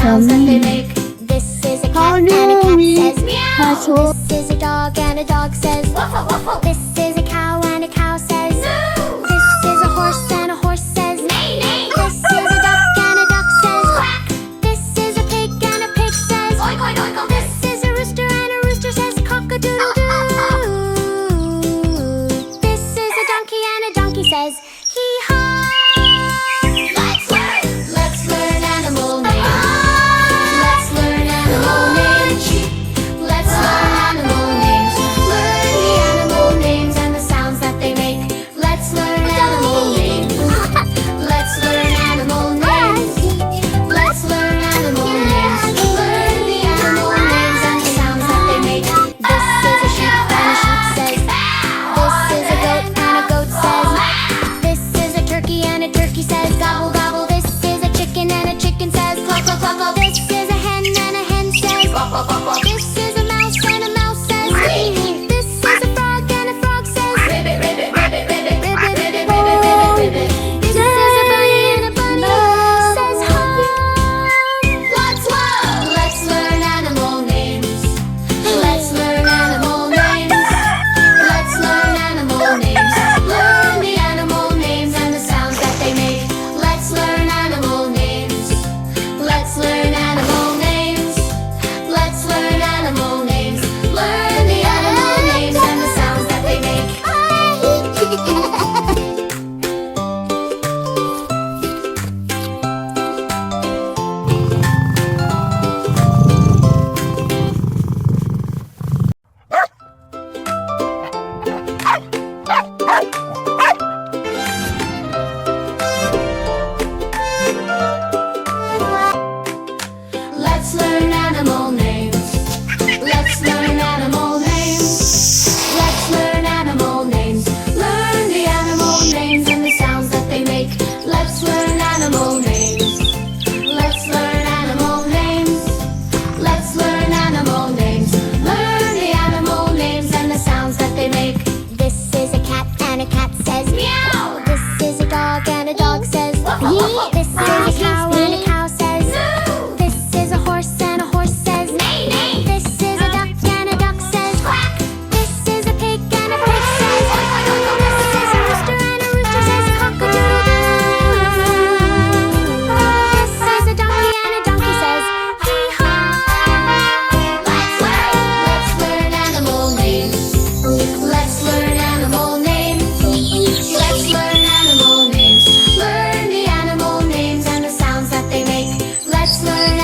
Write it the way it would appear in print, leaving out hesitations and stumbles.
sounds that they make. This is a cat and a cat says meow. This is a dog and a dog says woof woof woof. This is a cow and a cow says moo. This is a horse and a horse says neigh neigh. This is a duck and a duck says quack. This is a pig and a pig says oink oink oink. This is a rooster and a rooster says cock-a-doodle doo. This is a donkey and a donkey says hee haw. Let's learn animal names. Let's learn animal names. Let's learn animal names. Learn the animal names and the sounds that they make. Let's learn animal names. Let's learn animal names. Let's learn animal names. Learn the animal names and the sounds that they make. This is a sheep and a sheep says this is a goat and a goat says this is a turkey and a turkey says gobble gobble. This is a chicken and a chicken says cluck cluck cluck. This is a hen and a hen says bop bop bop bop. This is a mouse and a mouse says wee. This is a frog and a frog says ribbit ribbit ribbit ribbit ribbit ribbit ribbit ribbit. This is a bunny and a bunny says hum. Let's learn animal names. Let's learn animal names. Let's learn animal names. Learn the animal names and the sounds that they make. Let's learn animal names. Let's learn animal names. Let's learn animal names. Learn the animal names and the sounds that they make. Let's learn animal names. Let's learn animal names. Let's learn animal names. Learn the animal names and the sounds that they make. Let's learn animal names. Let's learn animal names. Let's learn animal names. Learn the animal names and the sounds that they make. This is a cat and a cat says meow. This is a dog and a dog says wee. This is a cow and a cow says moo. This is a horse and a horse says neigh neigh. This is a duck and a duck says quack. This is a pig and a pig says oink oink oink. This is a rooster and a rooster says cock-a-doodle doo. This is a donkey and a donkey says hee haw. Let's learn animal names. Let's learn animal names. Let's learn animal names. Learn the animal names and the sounds that they make. Let's learn